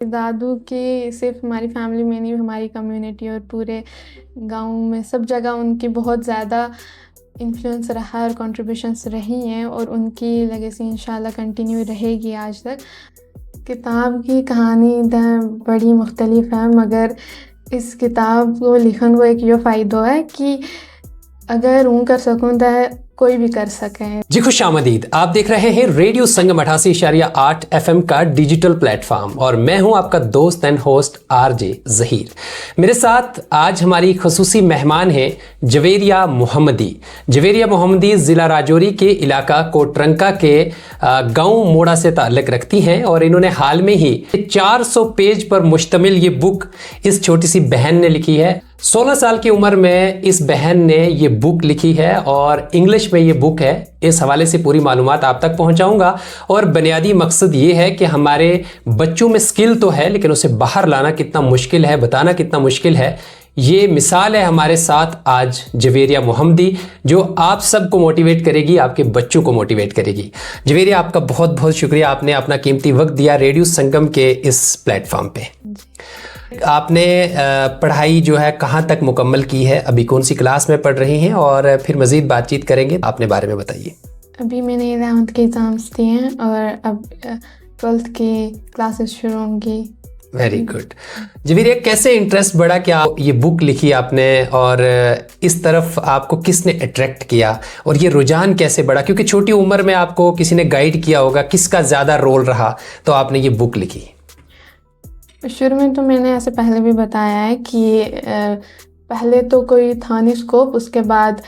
दादू की सिर्फ हमारी फैमिली में नहीं, हमारी कम्युनिटी और पूरे गांव में सब जगह उनकी बहुत ज़्यादा इन्फ्लुएंस रहा है और कंट्रीब्यूशंस रही हैं और उनकी लेगेसी इंशाल्लाह कंटिन्यू रहेगी आज तक। किताब की कहानी बड़ी मुख्तलिफ है, मगर इस किताब को लिखन को एक यो फ़ायदा है कि अगर ऊँ कर सकूँ तो कोई भी कर सके। जी खुश आमदीद। आप देख रहे हैं रेडियो संगम 88.8 FM का डिजिटल प्लेटफॉर्म और मैं हूं आपका दोस्त एंड होस्ट RJ ज़हीर। मेरे साथ आज हमारी खसूसी मेहमान है जवेरिया मोहम्मदी। जवेरिया मोहम्मदी ज़िला राजौरी के इलाका कोटरंका के गांव मोड़ा से ताल्लुक़ रखती हैं और इन्होंने हाल में ही 400 पेज पर मुश्तमिल ये बुक इस छोटी सी बहन ने लिखी है। 16 साल की उम्र में इस बहन ने ये बुक लिखी है और इंग्लिश में ये बुक है। इस हवाले से पूरी मालूमात आप तक पहुंचाऊंगा और बुनियादी मकसद ये है कि हमारे बच्चों में स्किल तो है लेकिन उसे बाहर लाना कितना मुश्किल है, बताना कितना मुश्किल है। ये मिसाल है हमारे साथ आज जवेरिया मोहम्मदी, जो आप सबको मोटिवेट करेगी, आपके बच्चों को मोटिवेट करेगी। जवेरिया, आपका बहुत बहुत शुक्रिया, आपने अपना कीमती वक्त दिया रेडियो संगम के इस प्लेटफॉर्म पे। आपने पढ़ाई जो है कहाँ तक मुकम्मल की है, अभी कौन सी क्लास में पढ़ रही हैं, और फिर मज़ीद बातचीत करेंगे। अपने बारे में बताइए। अभी मैंने 11th के एग्ज़ाम्स दिए हैं और अब 12th की क्लासेस शुरू होंगी। Very good. जवेरिया, कैसे इंटरेस्ट बढ़ा कि आप ये बुक लिखी आपने, और इस तरफ आपको किसने अट्रैक्ट किया और ये रुझान कैसे बढ़ा? क्योंकि छोटी उम्र में आपको किसी ने गाइड किया होगा, किसका ज़्यादा रोल रहा तो आपने ये बुक लिखी? शुरू में तो मैंने ऐसे पहले भी बताया है कि पहले तो कोई था नहीं स्कोप। उसके बाद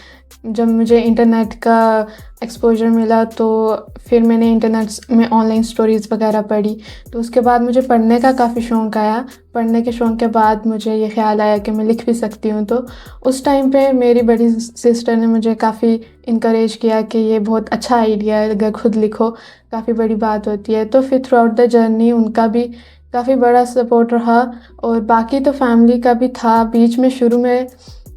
जब मुझे इंटरनेट का एक्सपोजर मिला तो फिर मैंने इंटरनेट में ऑनलाइन स्टोरीज़ वगैरह पढ़ी, तो उसके बाद मुझे पढ़ने का काफ़ी शौक़ आया। पढ़ने के शौक़ के बाद मुझे ये ख्याल आया कि मैं लिख भी सकती हूँ। तो उस टाइम पे मेरी बड़ी सिस्टर ने मुझे काफ़ी इनकरेज किया कि ये बहुत अच्छा आइडिया है, अगर खुद लिखो काफ़ी बड़ी बात होती है। तो फिर थ्रू आउट द जर्नी उनका भी काफ़ी बड़ा सपोर्ट रहा और बाकी तो फैमिली का भी था। बीच में शुरू में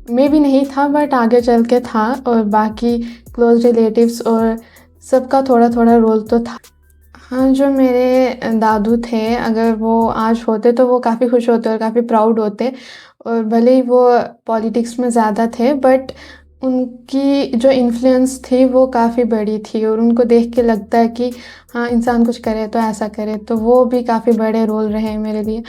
भी नहीं था, बट आगे चल के था, और बाकी क्लोज रिलेटिव्स और सबका थोड़ा थोड़ा रोल तो था। हाँ, जो मेरे दादू थे, अगर वो आज होते तो वो काफ़ी खुश होते और काफ़ी प्राउड होते, और भले ही वो पॉलिटिक्स में ज़्यादा थे बट उनकी जो इन्फ्लुएंस थी वो काफ़ी बड़ी थी और उनको देख के लगता है कि हाँ, इंसान कुछ करे तो ऐसा करे। तो वो भी काफ़ी बड़े रोल रहे मेरे लिए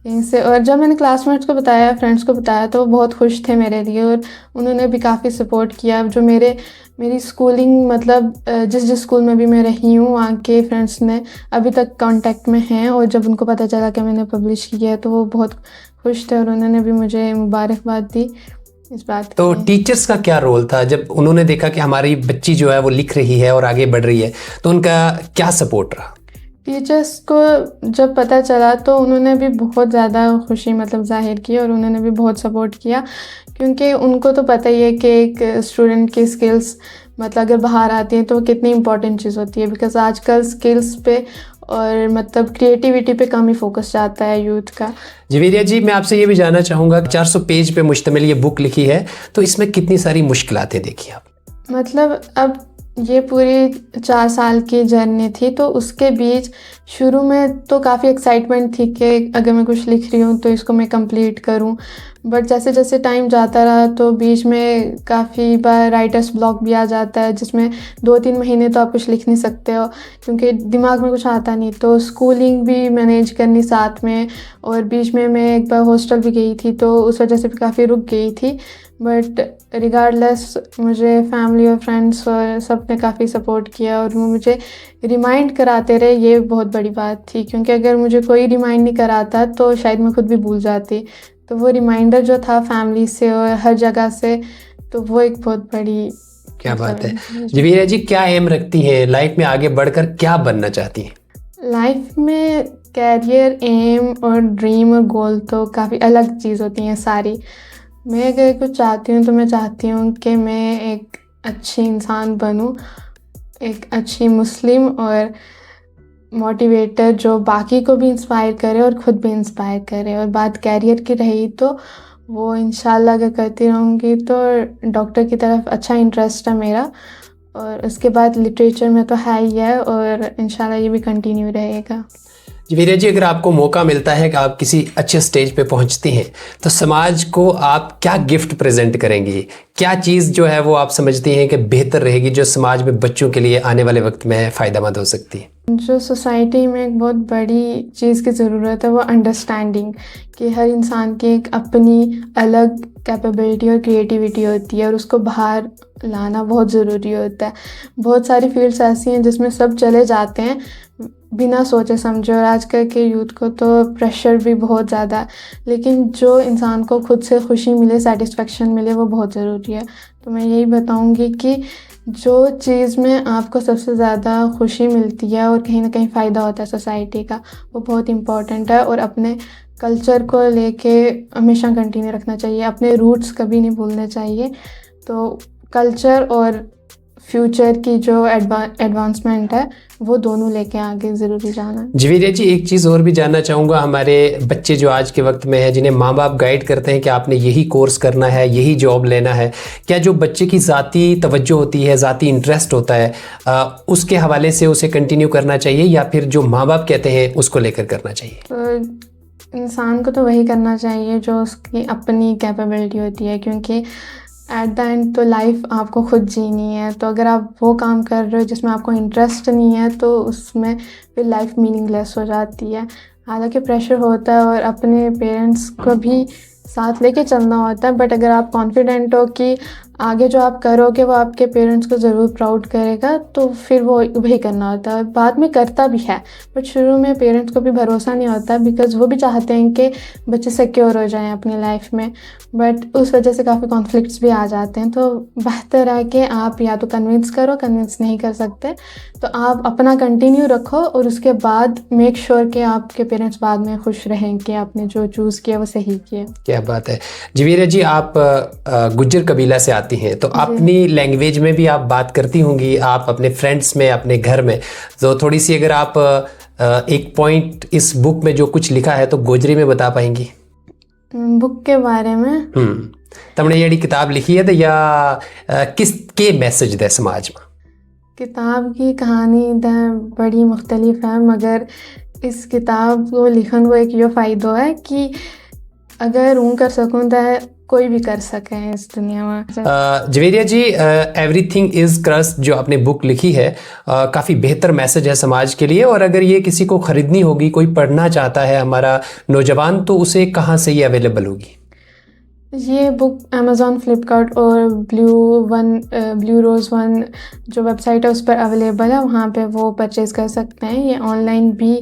यहीं से। और जब मैंने क्लासमेट्स को बताया, फ्रेंड्स को बताया, तो वो बहुत खुश थे मेरे लिए और उन्होंने भी काफ़ी सपोर्ट किया। जो मेरी स्कूलिंग, मतलब जिस स्कूल में भी मैं रही हूँ, वहाँ के फ्रेंड्स ने अभी तक कांटेक्ट में हैं, और जब उनको पता चला कि मैंने पब्लिश किया है तो वो बहुत खुश थे और उन्होंने भी मुझे मुबारकबाद दी इस बात तो की। टीचर्स का क्या रोल था जब उन्होंने देखा कि हमारी बच्ची जो है वो लिख रही है और आगे बढ़ रही है, तो उनका क्या सपोर्ट रहा? टीचर्स को जब पता चला तो उन्होंने भी बहुत ज़्यादा खुशी जाहिर की और उन्होंने भी बहुत सपोर्ट किया, क्योंकि उनको तो पता ही है कि एक स्टूडेंट की स्किल्स अगर बाहर आती हैं तो कितनी इंपॉर्टेंट चीज़ होती है। बिकॉज़ आजकल स्किल्स पे और क्रिएटिविटी पे कम ही फोकस जाता है यूथ का। जवेरिया जी, मैं आपसे ये भी जानना चाहूँगा, 400 पेज पे मुश्तमिल ये बुक लिखी है, तो इसमें कितनी सारी मुश्किलातें देखी आप? अब ये पूरी 4 साल की जर्नी थी, तो उसके बीच शुरू में तो काफ़ी एक्साइटमेंट थी कि अगर मैं कुछ लिख रही हूँ तो इसको मैं कंप्लीट करूँ। बट जैसे जैसे टाइम जाता रहा तो बीच में काफ़ी बार राइटर्स ब्लॉक भी आ जाता है, जिसमें 2-3 महीने तो आप कुछ लिख नहीं सकते हो क्योंकि दिमाग में कुछ आता नहीं। तो स्कूलिंग भी मैनेज करनी साथ में, और बीच में मैं एक बार हॉस्टल भी गई थी तो उस वजह से भी काफ़ी रुक गई थी। बट रिगार्डलेस मुझे फैमिली और फ्रेंड्स और सब ने काफ़ी सपोर्ट किया और वो मुझे रिमाइंड कराते रहे। ये बहुत बड़ी बात थी, क्योंकि अगर मुझे कोई रिमाइंड नहीं कराता तो शायद मैं खुद भी भूल जाती। तो वो रिमाइंडर जो था फैमिली से और हर जगह से, तो वो एक बहुत बड़ी क्या बात है। जवेरिया जी, क्या एम रखती हैं लाइफ में, आगे बढ़कर क्या बनना चाहती हैं? लाइफ में कैरियर, एम और ड्रीम और गोल तो काफ़ी अलग चीज़ होती हैं सारी। मैं अगर कुछ चाहती हूँ तो मैं चाहती हूँ कि मैं एक अच्छी इंसान बनूँ, एक अच्छी मुस्लिम और मोटिवेटर जो बाकी को भी इंस्पायर करे और ख़ुद भी इंस्पायर करे। और बात कैरियर की रही तो वो इंशाल्लाह अगर करती रहूँगी तो डॉक्टर की तरफ अच्छा इंटरेस्ट है मेरा, और उसके बाद लिटरेचर में तो है ही है, और इंशाल्लाह ये भी कंटिन्यू रहेगा। जवेरिया जी, अगर आपको मौका मिलता है कि आप किसी अच्छे स्टेज पे पहुंचती हैं तो समाज को आप क्या गिफ्ट प्रेजेंट करेंगी? क्या चीज़ जो है वो आप समझती हैं कि बेहतर रहेगी, जो समाज में बच्चों के लिए आने वाले वक्त में फ़ायदेमंद हो सकती है? जो सोसाइटी में एक बहुत बड़ी चीज़ की ज़रूरत है वो अंडरस्टैंडिंग, कि हर इंसान की एक अपनी अलग कैपेबिलिटी और क्रिएटिविटी होती है और उसको बाहर लाना बहुत ज़रूरी होता है। बहुत सारी फील्ड्स ऐसी हैं जिसमें सब चले जाते हैं बिना सोचे समझे, और आजकल के यूथ को तो प्रेशर भी बहुत ज़्यादा है, लेकिन जो इंसान को खुद से खुशी मिले, सेटिस्फेक्शन मिले, वो बहुत ज़रूरी है। तो मैं यही बताऊंगी कि जो चीज़ में आपको सबसे ज़्यादा खुशी मिलती है और कहीं ना कहीं फ़ायदा होता है सोसाइटी का, वो बहुत इम्पॉर्टेंट है। और अपने कल्चर को लेके हमेशा कंटिन्यू रखना चाहिए, अपने रूट्स कभी नहीं भूलने चाहिए। तो कल्चर और फ्यूचर की जो एडवांसमेंट है वो दोनों लेके आगे ज़रूरी जाना है। जवेरिया जी, एक चीज़ और भी जानना चाहूँगा, हमारे बच्चे जो आज के वक्त में है, जिन्हें माँ बाप गाइड करते हैं कि आपने यही कोर्स करना है, यही जॉब लेना है, क्या जो बच्चे की ज़ाती तवज्जो होती है, ज़ाती इंटरेस्ट होता है, उसके हवाले से उसे कंटिन्यू करना चाहिए या फिर जो माँ बाप कहते हैं उसको लेकर करना चाहिए? तो इंसान को तो वही करना चाहिए जो उसकी अपनी कैपेबिलिटी होती है, क्योंकि एट द एंड तो लाइफ आपको खुद जीनी है। तो अगर आप वो काम कर रहे हो जिसमें आपको इंटरेस्ट नहीं है तो उसमें फिर लाइफ मीनिंगलेस हो जाती है। हालांकि प्रेशर होता है और अपने पेरेंट्स को भी साथ लेके चलना होता है, बट अगर आप कॉन्फिडेंट हो कि आगे जो आप करोगे वो आपके पेरेंट्स को ज़रूर प्राउड करेगा, तो फिर वो वही करना होता है। बाद में करता भी है, बट शुरू में पेरेंट्स को भी भरोसा नहीं होता, बिकॉज वो भी चाहते हैं कि बच्चे सिक्योर हो जाएं अपनी लाइफ में, बट उस वजह से काफ़ी कॉन्फ्लिक्ट्स भी आ जाते हैं। तो बेहतर है कि आप या तो कन्विंस करो, कन्विंस नहीं कर सकते तो आप अपना कंटिन्यू रखो और उसके बाद मेक श्योर कि आपके पेरेंट्स बाद में खुश रहें कि आपने जो चूज़ किया वो सही किया। क्या बात है। जवेरिया जी, आप गुज्जर कबीला से आती हैं, तो अपनी लैंग्वेज में भी आप बात करती होंगी, आप अपने फ्रेंड्स में, अपने घर में, तो थोड़ी सी अगर आप एक पॉइंट इस बुक में जो कुछ लिखा है तो गोजरी में बता पाएंगी? बुक के बारे में तमने ये किताब लिखी है तो या किस के मैसेज दे समाज में? किताब की कहानी बड़ी मुख्तलिफ है, मगर इस किताब को लिखन को एक यो फ़ायदो है कि अगर ऊँ कर सकूँ तो कोई भी कर सके इस दुनिया में। जवेरिया जी, एवरीथिंग इज़ क्रस्ट जो आपने बुक लिखी है, काफ़ी बेहतर मैसेज है समाज के लिए, और अगर ये किसी को ख़रीदनी होगी, कोई पढ़ना चाहता है हमारा नौजवान, तो उसे कहाँ से ये अवेलेबल होगी? ये बुक अमेज़ॉन, फ्लिपकार्ट और ब्लू रोज़ वन जो वेबसाइट है उस पर अवेलेबल है, वहाँ पे वो परचेज़ कर सकते हैं। ये ऑनलाइन भी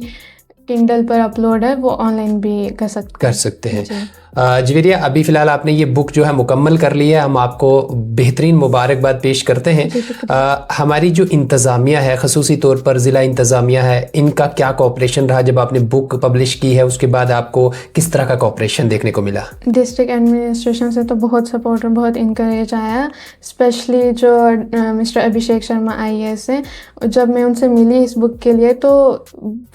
किंडल पर अपलोड है, वो ऑनलाइन भी कर सकते हैं। जवेरिया, अभी फ़िलहाल आपने ये बुक जो है मुकम्मल कर ली है, हम आपको बेहतरीन मुबारकबाद पेश करते हैं। हमारी जो इंतज़ामिया है, ख़ुसूसी तौर पर ज़िला इंतज़ामिया है, इनका क्या कोऑपरेशन रहा जब आपने बुक पब्लिश की है? उसके बाद आपको किस तरह का कोऑपरेशन देखने को मिला? डिस्ट्रिक्ट एडमिनिस्ट्रेशन से तो बहुत सपोर्ट और बहुत इनकरेज आया, स्पेशली जो मिस्टर अभिषेक शर्मा IAS हैं। जब मैं उनसे मिली इस बुक के लिए तो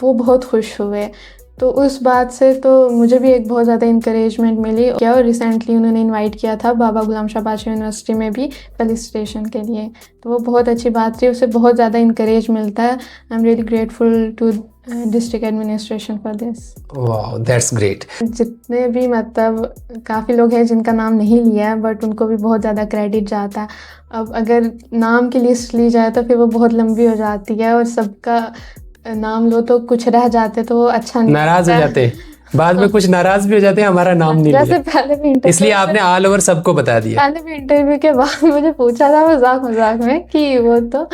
वो बहुत खुश हुए, तो उस बात से तो मुझे भी एक बहुत ज़्यादा इंकरेजमेंट मिली। क्या, और रिसेंटली उन्होंने इनवाइट किया था बाबा गुलाम शाह बादशाह यूनिवर्सिटी में भी फेलिसिटेशन के लिए, तो वो बहुत अच्छी बात थी, उससे बहुत ज़्यादा इंकरेज मिलता है। I am really grateful to district administration for this. वाह, दैट्स ग्रेट। जितने भी मतलब काफ़ी लोग हैं जिनका नाम नहीं लिया है, बट उनको भी बहुत ज़्यादा क्रेडिट जाता है। अब अगर नाम की लिस्ट ली जाए तो फिर वो बहुत लंबी हो जाती है, और सबका नाम लो तो कुछ रह जाते तो अच्छा नहीं, नाराज हो जाते हैं, बाद में कुछ नाराज भी हो जाते हैं, हमारा नाम नहीं लिया। पहले भी इसलिए आपने ऑल ओवर सबको बता दिया। पहले भी इंटरव्यू के बाद मुझे पूछा था मजाक में कि वो तो,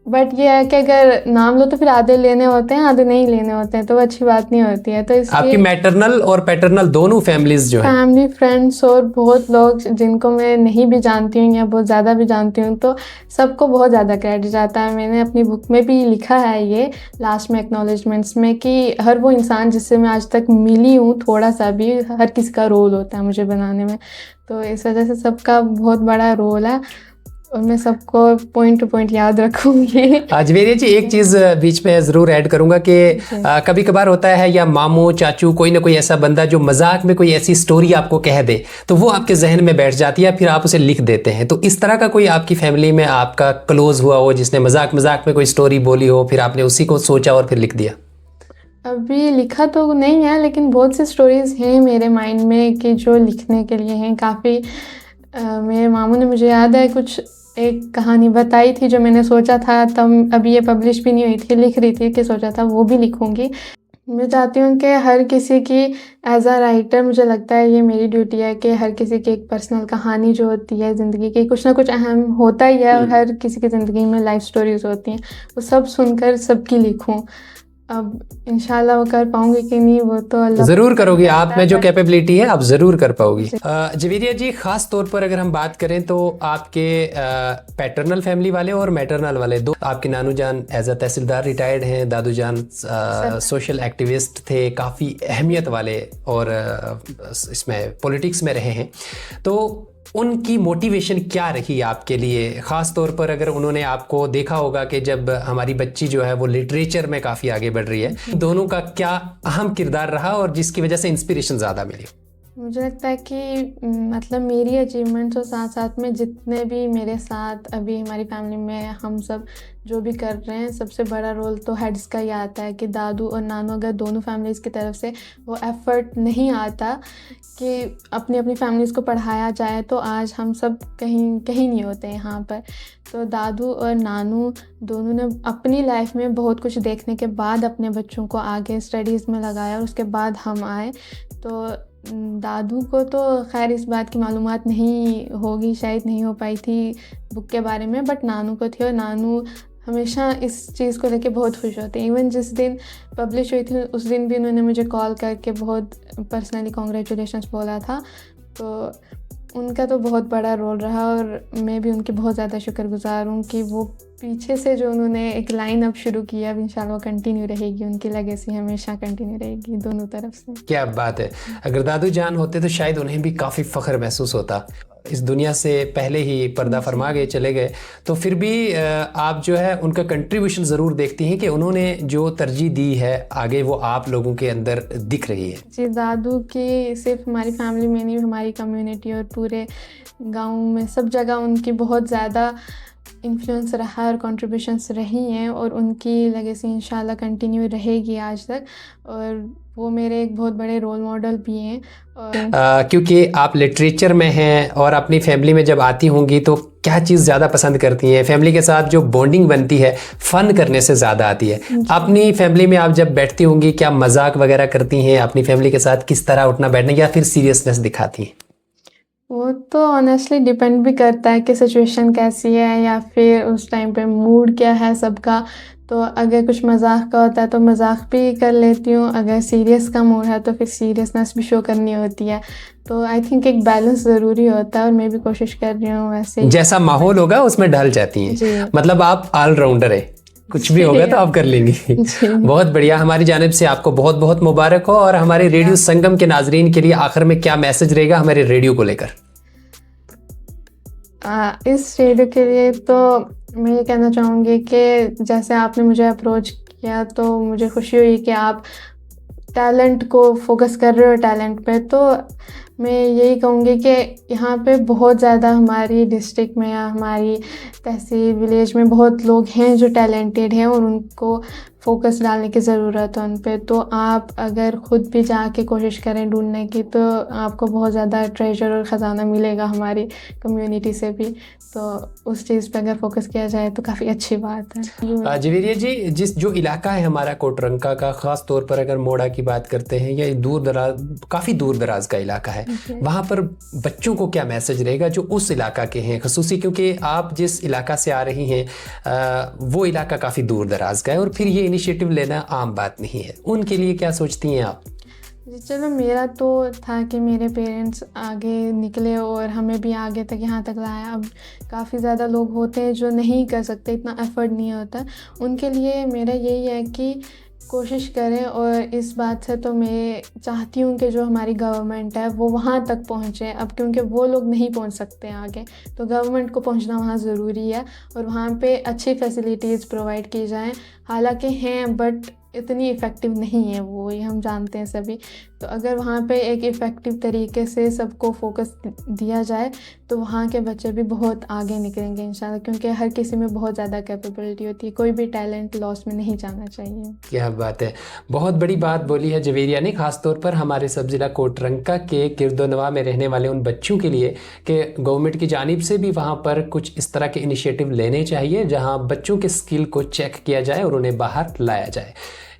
बट ये है कि अगर नाम लो तो फिर आधे लेने होते हैं, आधे नहीं लेने होते हैं, तो अच्छी बात नहीं होती है। तो इसलिए आपकी मैटरनल और पैटर्नल दोनों फैमिलीज जो है, फैमिली, फ्रेंड्स और बहुत लोग जिनको मैं नहीं भी जानती हूँ या बहुत ज़्यादा भी जानती हूँ, तो सबको बहुत ज़्यादा क्रेडिट जाता है। मैंने अपनी बुक में भी लिखा है ये लास्ट में एक्नॉलेजमेंट्स में कि हर वो इंसान जिससे मैं आज तक मिली हूँ, थोड़ा सा भी, हर किसी का रोल होता है मुझे बनाने में, तो इस वजह से सबका बहुत बड़ा रोल है और मैं सबको पॉइंट टू पॉइंट याद रखूंगी। जवेरिया जी, एक चीज़ बीच में ज़रूर ऐड करूंगा कि कभी कभार होता है या मामू चाचू कोई ना कोई ऐसा बंदा जो मजाक में कोई ऐसी स्टोरी आपको कह दे तो वो आपके जहन में बैठ जाती है, फिर आप उसे लिख देते हैं। तो इस तरह का कोई आपकी फैमिली में आपका क्लोज हुआ हो जिसने मजाक में कोई स्टोरी बोली हो, फिर आपने उसी को सोचा और फिर लिख दिया? अभी लिखा तो नहीं है, लेकिन बहुत सी स्टोरीज़ हैं मेरे माइंड में कि जो लिखने के लिए हैं काफ़ी। मेरे मामू ने, मुझे याद है, कुछ एक कहानी बताई थी जो मैंने सोचा था तब, अभी ये पब्लिश भी नहीं हुई थी, लिख रही थी कि सोचा था वो भी लिखूँगी। मैं चाहती हूँ कि हर किसी की एज़ अ राइटर, मुझे लगता है ये मेरी ड्यूटी है कि हर किसी की एक पर्सनल कहानी जो होती है ज़िंदगी की, कुछ ना कुछ अहम होता ही है, और हर किसी की ज़िंदगी में लाइफ स्टोरीज़ होती हैं, वो सब सुनकर सबकी लिखूँ। अब इंशाल्लाह वो कर पाऊँगी कि नहीं, वो तो अल्लाह ज़रूर करोगी, आप में जो बट कैपेबिलिटी है आप ज़रूर कर पाओगी। जवेरिया जी, ख़ास तौर पर अगर हम बात करें तो आपके पैटर्नल फैमिली वाले और मैटरनल वाले दो, आपके नानू जान एज अ तहसीलदार रिटायर्ड हैं, दादू जान सोशल एक्टिविस्ट थे, काफ़ी अहमियत वाले, और इसमें पॉलिटिक्स में रहे हैं। तो उनकी मोटिवेशन क्या रही आपके लिए, ख़ास तौर पर अगर उन्होंने आपको देखा होगा कि जब हमारी बच्ची जो है वो लिटरेचर में काफ़ी आगे बढ़ रही है, दोनों का क्या अहम किरदार रहा और जिसकी वजह से इंस्पिरेशन ज़्यादा मिली? मुझे लगता है कि मतलब मेरी अचीवमेंट्स और साथ साथ में जितने भी मेरे साथ अभी हमारी फैमिली में हम सब जो भी कर रहे हैं, सबसे बड़ा रोल तो हेड्स का ही आता है कि दादू और नानू, अगर दोनों फैमिलीज़ की तरफ से वो एफ़र्ट नहीं आता कि अपनी अपनी फैमिलीज़ को पढ़ाया जाए, तो आज हम सब कहीं कहीं नहीं होते यहाँ पर। तो दादू और नानू दोनों ने अपनी लाइफ में बहुत कुछ देखने के बाद अपने बच्चों को आगे स्टडीज़ में लगाया, और उसके बाद हम आए। तो दादू को तो खैर इस बात की मालूमात नहीं होगी, शायद नहीं हो पाई थी बुक के बारे में, बट नानू को थी, और नानू हमेशा इस चीज़ को लेके बहुत खुश होते हैं। इवन जिस दिन पब्लिश हुई थी उस दिन भी उन्होंने मुझे कॉल करके बहुत पर्सनली कॉन्ग्रेचुलेशंस बोला था। तो उनका तो बहुत बड़ा रोल रहा, और मैं भी उनकी बहुत ज़्यादा शुक्रगुज़ार हूँ कि वो पीछे से जो उन्होंने एक लाइन अब शुरू किया, अब इंशाल्लाह वो कंटिन्यू रहेगी, उनकी लेगेसी हमेशा कंटिन्यू रहेगी दोनों तरफ से। क्या बात है। अगर दादू जान होते तो शायद उन्हें भी काफ़ी फ़ख्र महसूस होता, इस दुनिया से पहले ही पर्दा फरमा गए, चले गए, तो फिर भी आप जो है उनका कंट्रीब्यूशन ज़रूर देखती हैं कि उन्होंने जो तरजीह दी है आगे वो आप लोगों के अंदर दिख रही है। जी, दादू की सिर्फ हमारी फैमिली में नहीं, हमारी कम्युनिटी और पूरे गांव में सब जगह उनकी बहुत ज़्यादा इन्फ्लुएंस रहा और कंट्रीब्यूशंस रही हैं, और उनकी लेगेसी इंशाल्लाह कंटिन्यू रहेगी आज तक, और वो मेरे एक बहुत बड़े रोल मॉडल भी हैं। और क्योंकि आप लिटरेचर में हैं और अपनी फैमिली में जब आती होंगी तो क्या चीज़ ज़्यादा पसंद करती हैं? फैमिली के साथ जो बॉन्डिंग बनती है फ़न करने से ज़्यादा आती है। अपनी फैमिली में आप जब बैठती होंगी, क्या मजाक वगैरह करती हैं अपनी फैमिली के साथ, किस तरह उठना बैठना, या फिर सीरियसनेस दिखाती हैं? वो तो ऑनेस्टली डिपेंड भी करता है कि सिचुएशन कैसी है, या फिर उस टाइम पे मूड क्या है सबका। तो अगर कुछ मजाक का होता है तो मजाक भी कर लेती हूँ, अगर सीरियस का मूड है तो फिर सीरियसनेस भी शो करनी होती है। तो आई थिंक एक बैलेंस ज़रूरी होता है, और मैं भी कोशिश कर रही हूँ वैसे जैसा माहौल होगा उसमें ढल जाती हैं, मतलब आप ऑलराउंडर है, कुछ भी होगा तो आप कर लेंगी। बहुत बढ़िया, हमारी जानिब से आपको बहुत बहुत मुबारक हो। और हमारे रेडियो संगम के नाजरीन के लिए आखिर में क्या मैसेज रहेगा हमारे रेडियो को लेकर? इस रेडियो के लिए तो मैं ये कहना चाहूँगी कि जैसे आपने मुझे अप्रोच किया तो मुझे खुशी हुई कि आप टैलेंट को फोकस कर रहे हो, टैलेंट पे। तो मैं यही कहूँगी कि यहाँ पे बहुत ज़्यादा हमारी डिस्ट्रिक्ट में या हमारी तहसील विलेज में बहुत लोग हैं जो टैलेंटेड हैं, और उनको फोकस डालने की ज़रूरत है उन पे। तो आप अगर ख़ुद भी जाके कोशिश करें ढूंढने की, तो आपको बहुत ज़्यादा ट्रेजर और ख़जाना मिलेगा हमारी कम्युनिटी से भी। तो उस चीज़ पे अगर फोकस किया जाए तो काफ़ी अच्छी बात है। जवेरिया जी, जिस जो इलाका है हमारा कोटरंका का, ख़ास तौर पर अगर मोड़ा की बात करते हैं, या दूर दराज, काफ़ी दूर दराज का इलाका है, वहाँ पर बच्चों को क्या मैसेज रहेगा जो उस इलाका के हैं, खसूसी क्योंकि आप जिस इलाका से आ रही हैं वो इलाका काफ़ी दूर दराज का है, और फिर ये इनिशिएटिव लेना आम बात नहीं है, उनके लिए क्या सोचती हैं आप? जी, चलो, मेरा तो था कि मेरे पेरेंट्स आगे निकले और हमें भी आगे तक यहाँ तक लाया। अब काफ़ी ज़्यादा लोग होते हैं जो नहीं कर सकते, इतना एफर्ट नहीं होता। उनके लिए मेरा यही है कि कोशिश करें, और इस बात से तो मैं चाहती हूँ कि जो हमारी गवर्नमेंट है वो वहाँ तक पहुँचे। अब क्योंकि वो लोग नहीं पहुँच सकते आगे, तो गवर्नमेंट को पहुँचना वहाँ ज़रूरी है, और वहाँ पे अच्छी फैसिलिटीज़ प्रोवाइड की जाएँ हालांकि हैं बट इतनी इफ़ेक्टिव नहीं है वो, ये हम जानते हैं सभी। तो अगर वहाँ पे एक इफ़ेक्टिव तरीके से सबको फोकस दिया जाए तो वहाँ के बच्चे भी बहुत आगे निकलेंगे इंशाल्लाह, क्योंकि हर किसी में बहुत ज़्यादा कैपेबिलिटी होती है, कोई भी टैलेंट लॉस में नहीं जाना चाहिए। क्या बात है, बहुत बड़ी बात बोली है जवेरिया ने, खासतौर पर हमारे सब ज़िला कोटरंका के किरदोनवा में रहने वाले उन बच्चों के लिए कि गवर्नमेंट की जानिब से भी वहाँ पर कुछ इस तरह के इनिशिएटिव लेने चाहिए जहाँ बच्चों के स्किल को चेक किया जाए और उन्हें बाहर लाया जाए।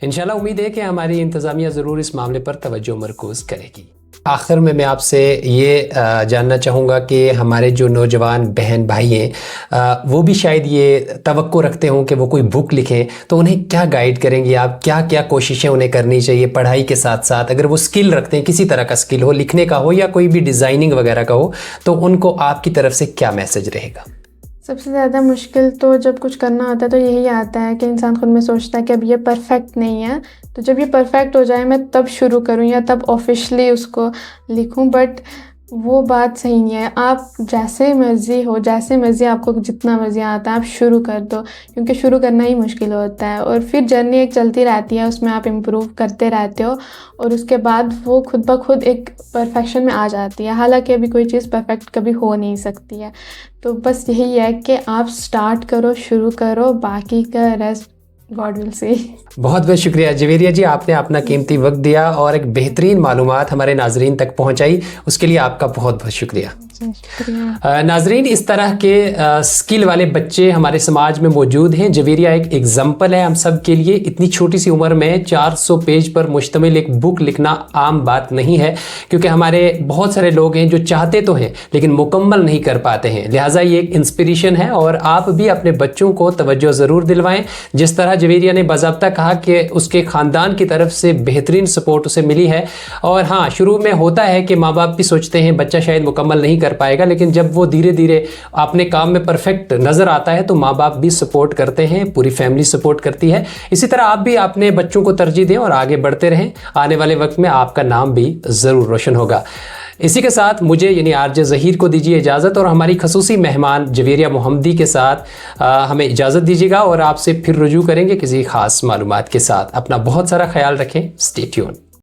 इंशाल्लाह उम्मीद है कि हमारी इंतज़ामिया ज़रूर इस मामले पर तवज्जो मरकूज़ करेगी। आखिर में मैं आपसे ये जानना चाहूँगा कि हमारे जो नौजवान बहन भाई हैं वो भी शायद ये तवक्को रखते हों कि वो कोई बुक लिखें, तो उन्हें क्या गाइड करेंगे आप, क्या क्या कोशिशें उन्हें करनी चाहिए पढ़ाई के साथ साथ? अगर वो स्किल रखते हैं, किसी तरह का स्किल हो, लिखने का हो या कोई भी डिज़ाइनिंग वगैरह का हो, तो उनको आपकी तरफ से क्या मैसेज रहेगा? सबसे ज़्यादा मुश्किल तो जब कुछ करना होता है तो यही आता है कि इंसान खुद में सोचता है कि अब ये परफेक्ट नहीं है, तो जब ये परफेक्ट हो जाए मैं तब शुरू करूँ या तब ऑफिशियली उसको लिखूँ। बट वो बात सही नहीं है। आप जैसे मर्ज़ी हो, जैसे मर्ज़ी आपको जितना मर्ज़ी आता है आप शुरू कर दो, क्योंकि शुरू करना ही मुश्किल होता है और फिर जर्नी एक चलती रहती है, उसमें आप इम्प्रूव करते रहते हो और उसके बाद वो खुद ब खुद एक परफेक्शन में आ जाती है। हालांकि अभी कोई चीज़ परफेक्ट कभी हो नहीं सकती है। तो बस यही है कि आप स्टार्ट करो, शुरू करो, बाकी का रेस्ट गॉड विल से। बहुत बहुत शुक्रिया जवेरिया जी, आपने अपना कीमती वक्त दिया और एक बेहतरीन मालूमात हमारे नाजरीन तक पहुंचाई, उसके लिए आपका बहुत बहुत शुक्रिया। नाजरीन, इस तरह के स्किल वाले बच्चे हमारे समाज में मौजूद हैं। जवेरिया एक एग्जाम्पल है हम सब के लिए। इतनी छोटी सी उम्र में 400 पेज पर मुश्तमिल एक बुक लिखना आम बात नहीं है, क्योंकि हमारे बहुत सारे लोग हैं जो चाहते तो हैं लेकिन मुकम्मल नहीं कर पाते हैं। लिहाजा ये एक इंस्पिरेशन है और आप भी अपने बच्चों को तवज्जो ज़रूर दिलवाएं। जिस तरह जवेरिया ने बाज़ाब्ता कहा कि उसके ख़ानदान की तरफ से बेहतरीन सपोर्ट उसे मिली है। और हाँ, शुरू में होता है कि माँ बाप भी सोचते हैं बच्चा शायद मुकम्मल नहीं कर पाएगा, लेकिन जब वो धीरे धीरे अपने काम में परफेक्ट नज़र आता है तो माँ बाप भी सपोर्ट करते हैं, पूरी फैमिली सपोर्ट करती है। इसी तरह आप भी अपने बच्चों को तरजीह दें और आगे बढ़ते रहें। आने वाले वक्त में आपका नाम भी ज़रूर रोशन होगा। इसी के साथ मुझे यानी आरजे ज़हीर को दीजिए इजाज़त और हमारी खसूसी मेहमान जवेरिया मोहम्मदी के साथ हमें इजाज़त दीजिएगा और आपसे फिर रुजू करेंगे किसी ख़ास मालूमात के साथ। अपना बहुत सारा ख्याल रखें। Stay tune.